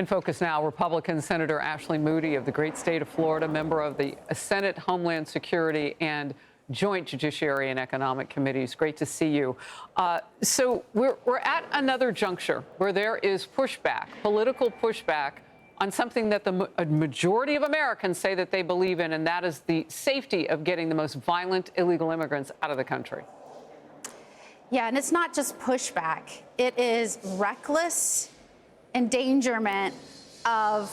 In focus now, Republican Senator Ashley Moody of the great state of Florida, member of the Senate Homeland Security and Joint Judiciary and Economic Committees. Great to see you. So we're at another juncture where there is pushback, political pushback, on something that a majority of Americans say that they believe in, and that is the safety of getting the most violent illegal immigrants out of the country. Yeah, and it's not just pushback. It is reckless endangerment of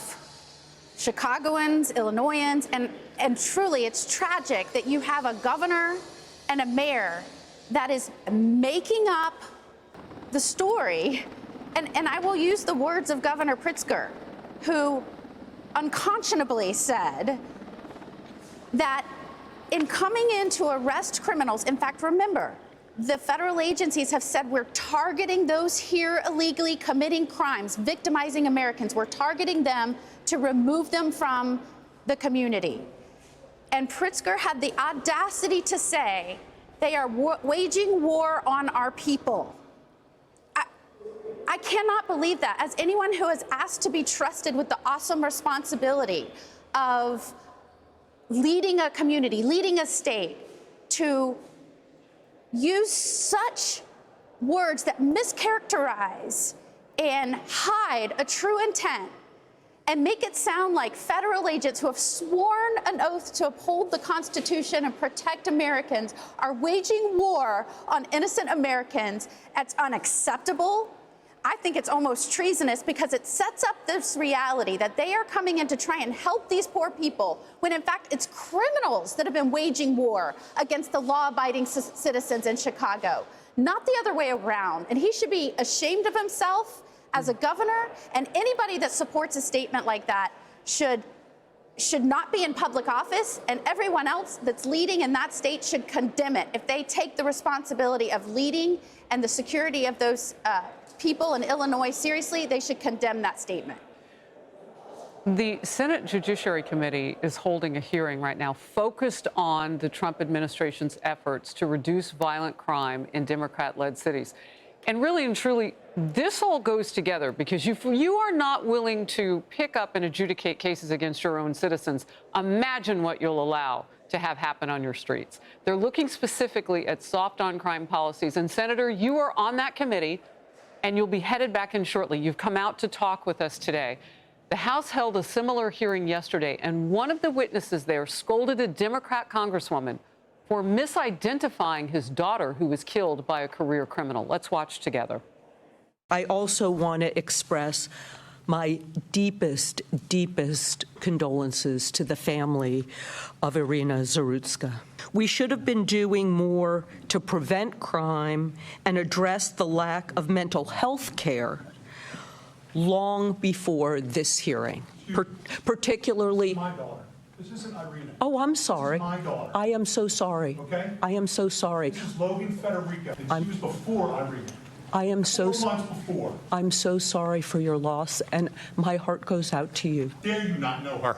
Chicagoans, Illinoisans, and truly it's tragic that you have a governor and a mayor that is making up the story. And I will use the words of Governor Pritzker, who unconscionably said that in coming in to arrest criminals, in fact, remember, the federal agencies have said we're targeting those here illegally committing crimes, victimizing Americans. We're targeting them to remove them from the community. And Pritzker had the audacity to say they are waging war on our people. I cannot believe that. As anyone who is asked to be trusted with the awesome responsibility of leading a community, leading a state, to use such words that mischaracterize and hide a true intent and make it sound like federal agents who have sworn an oath to uphold the Constitution and protect Americans are waging war on innocent Americans, that's unacceptable. I think it's almost treasonous because it sets up this reality that they are coming in to try and help these poor people when in fact it's criminals that have been waging war against the law-abiding citizens in Chicago, not the other way around. And he should be ashamed of himself as a governor, and anybody that supports a statement like that should not be in public office, and everyone else that's leading in that state should condemn it. If they take the responsibility of leading and the security of those people in Illinois seriously, they should condemn that statement. The Senate Judiciary Committee is holding a hearing right now focused on the Trump administration's efforts to reduce violent crime in Democrat-led cities. And really and truly, this all goes together because if you are not willing to pick up and adjudicate cases against your own citizens, imagine what you'll allow to have happen on your streets. They're looking specifically at soft on-crime policies. And Senator, you are on that committee, and you'll be headed back in shortly. You've come out to talk with us today. The House held a similar hearing yesterday, and one of the witnesses there scolded a Democrat congresswoman for misidentifying his daughter who was killed by a career criminal. Let's watch together. I also want to express my deepest, deepest condolences to the family of Irina Zarutska. We should have been doing more to prevent crime and address the lack of mental health care long before this hearing, particularly. My daughter. This isn't Irina. Oh, I'm sorry. This is my daughter. I am so sorry. Okay? I am so sorry. This is Logan Federico. She was before Irina. I am so 4 months before. I'm so sorry for your loss, and my heart goes out to you. Dare you not know her?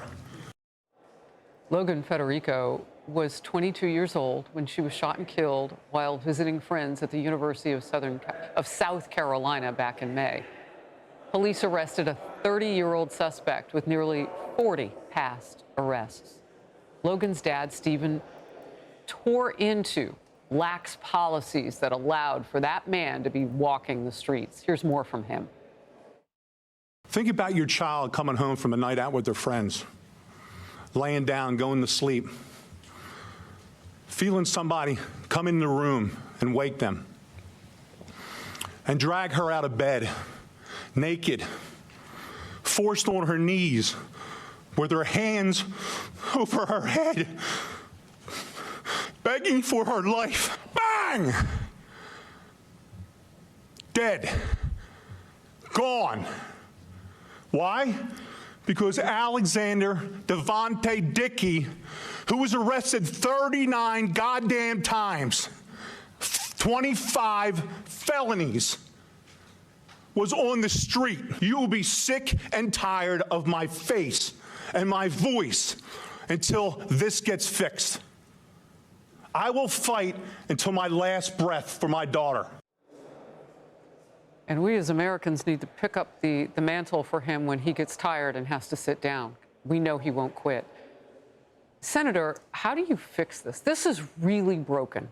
Logan Federico was 22 years old when she was shot and killed while visiting friends at the University of South Carolina back in May. Police arrested a 30-year-old suspect with nearly 40 past arrests. Logan's dad, Stephen, tore into lax policies that allowed for that man to be walking the streets. Here's more from him. Think about your child coming home from a night out with their friends, laying down, going to sleep, feeling somebody come in the room and wake them and drag her out of bed, naked, forced on her knees, with her hands over her head, begging for her life. Bang! Dead. Gone. Why? Because Alexander Devontae Dickey, who was arrested 39 goddamn times, 25 felonies, was on the street. You will be sick and tired of my face and my voice until this gets fixed. I will fight until my last breath for my daughter. And we as Americans need to pick up the mantle for him when he gets tired and has to sit down. We know he won't quit. Senator, how do you fix this? This is really broken.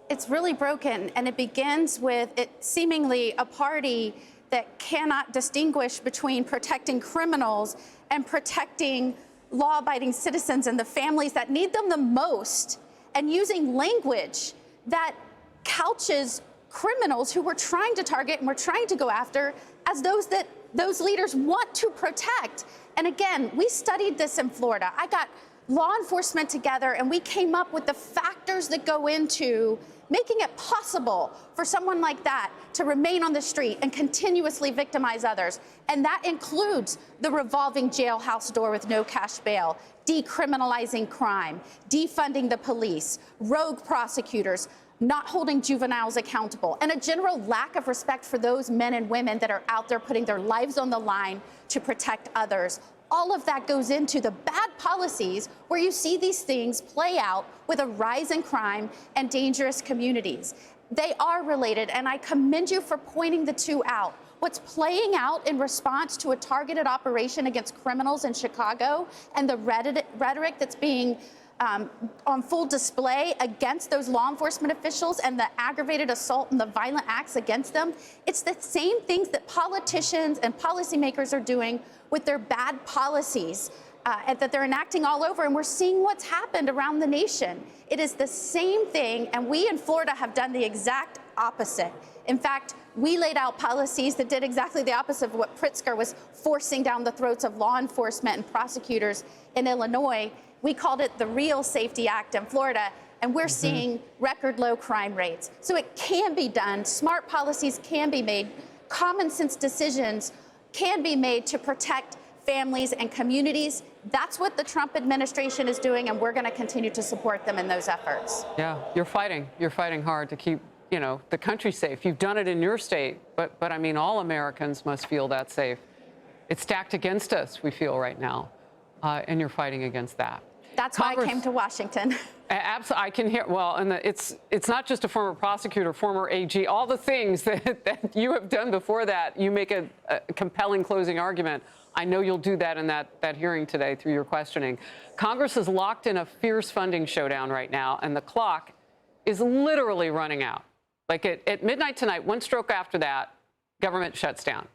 It's really broken, and it begins with it seemingly a party that cannot distinguish between protecting criminals and protecting law-abiding citizens and the families that need them the most, and using language that couches criminals who we're trying to target and we're trying to go after as those that those leaders want to protect. And again, we studied this in Florida. I got law enforcement together and we came up with the factors that go into making it possible for someone like that to remain on the street and continuously victimize others. And that includes the revolving jailhouse door with no cash bail, decriminalizing crime, defunding the police, rogue prosecutors, not holding juveniles accountable, and a general lack of respect for those men and women that are out there putting their lives on the line to protect others. All of that goes into the bad policies where you see these things play out with a rise in crime and dangerous communities. They are related, and I commend you for pointing the two out. What's playing out in response to a targeted operation against criminals in Chicago and the rhetoric that's being on full display against those law enforcement officials and the aggravated assault and the violent acts against them, it's the same things that politicians and policymakers are doing with their bad policies that they're enacting all over, and we're seeing what's happened around the nation. It is the same thing, and we in Florida have done the exact opposite. In fact, we laid out policies that did exactly the opposite of what Pritzker was forcing down the throats of law enforcement and prosecutors in Illinois. We called it the Real Safety Act in Florida, and we're seeing record low crime rates. So it can be done. Smart policies can be made. Common sense decisions can be made to protect families and communities. That's what the Trump administration is doing, and we're going to continue to support them in those efforts. Yeah, you're fighting. You're fighting hard to keep, the country safe. You've done it in your state, but I mean, all Americans must feel that safe. It's stacked against us, we feel right now, and you're fighting against that. That's why I came to Washington. Absolutely, I can hear. Well, and it's not just a former prosecutor, former AG, all the things that you have done before that. You make a compelling closing argument. I know you'll do that in that hearing today through your questioning. Congress is locked in a fierce funding showdown right now, and the clock is literally running out. Like at midnight tonight, one stroke after that, government shuts down.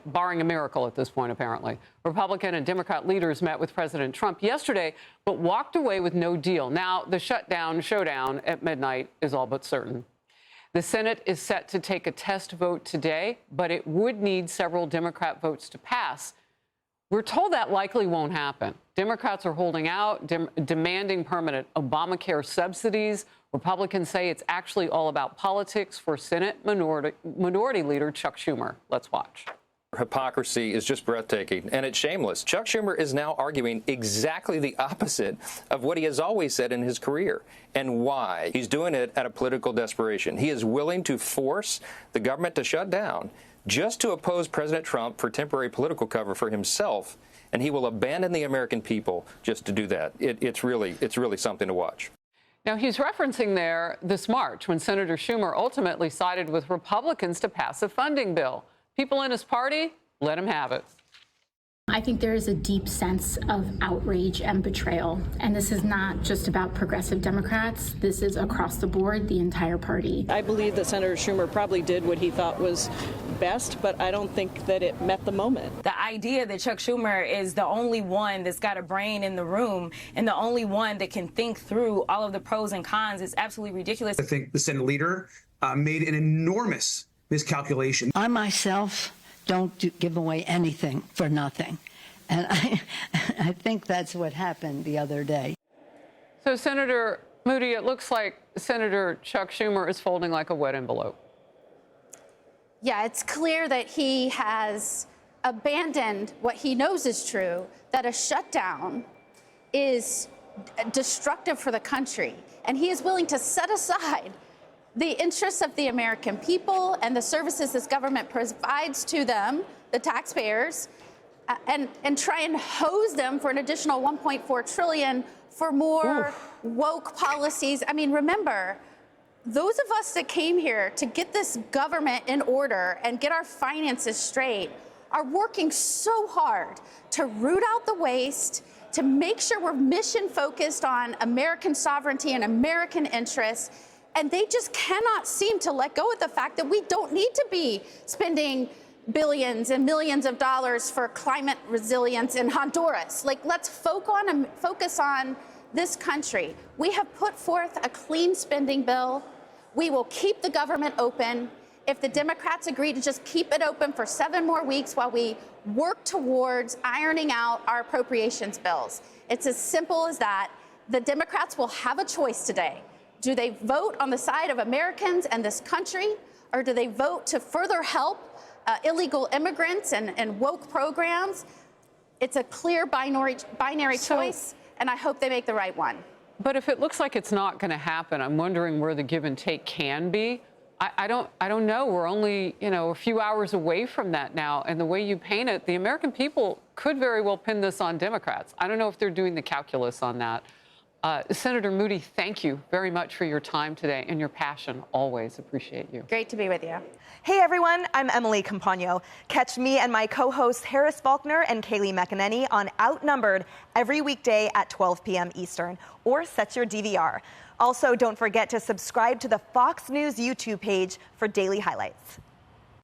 Barring a miracle at this point, apparently. Republican and Democrat leaders met with President Trump yesterday, but walked away with no deal. Now, the showdown at midnight is all but certain. The Senate is set to take a test vote today, but it would need several Democrat votes to pass. We're told that likely won't happen. Democrats are holding out, demanding permanent Obamacare subsidies. Republicans say it's actually all about politics for Senate Minority Leader Chuck Schumer. Let's watch. Hypocrisy is just breathtaking, and it's shameless. Chuck Schumer is now arguing exactly the opposite of what he has always said in his career. And why? He's doing it out of political desperation. He is willing to force the government to shut down just to oppose President Trump for temporary political cover for himself, and he will abandon the American people just to do that. It's really something to watch. Now, he's referencing there this March when Senator Schumer ultimately sided with Republicans to pass a funding bill. People in his party, let him have it. I think there is a deep sense of outrage and betrayal. And this is not just about progressive Democrats. This is across the board, the entire party. I believe that Senator Schumer probably did what he thought was best, but I don't think that it met the moment. The idea that Chuck Schumer is the only one that's got a brain in the room and the only one that can think through all of the pros and cons is absolutely ridiculous. I think the Senate leader made an enormous miscalculation. I myself don't give away anything for nothing. And I think that's what happened the other day. So, Senator Moody, it looks like Senator Chuck Schumer is folding like a wet envelope. Yeah, it's clear that he has abandoned what he knows is true, that a shutdown is destructive for the country. And he is willing to set aside the interests of the American people and the services this government provides to them, the taxpayers, and try and hose them for an additional $1.4 trillion for more woke policies. I mean, remember, those of us that came here to get this government in order and get our finances straight are working so hard to root out the waste, to make sure we're mission focused on American sovereignty and American interests. And they just cannot seem to let go of the fact that we don't need to be spending billions and millions of dollars for climate resilience in Honduras. Like, let's focus on this country. We have put forth a clean spending bill. We will keep the government open. If the Democrats agree to just keep it open for 7 more weeks while we work towards ironing out our appropriations bills. It's as simple as that. The Democrats will have a choice today. Do they vote on the side of Americans and this country, or do they vote to further help illegal immigrants and woke programs? It's a clear binary choice, and I hope they make the right one. But if it looks like it's not going to happen, I'm wondering where the give and take can be. I don't know. We're only, a few hours away from that now. And the way you paint it, the American people could very well pin this on Democrats. I don't know if they're doing the calculus on that. Senator Moody, thank you very much for your time today and your passion. Always appreciate you. Great to be with you. Hey everyone, I'm Emily Campagno. Catch me and my co-hosts Harris Faulkner and Kaylee McEnany on Outnumbered every weekday at 12 p.m. Eastern, or set your DVR. Also, don't forget to subscribe to the Fox News YouTube page for daily highlights.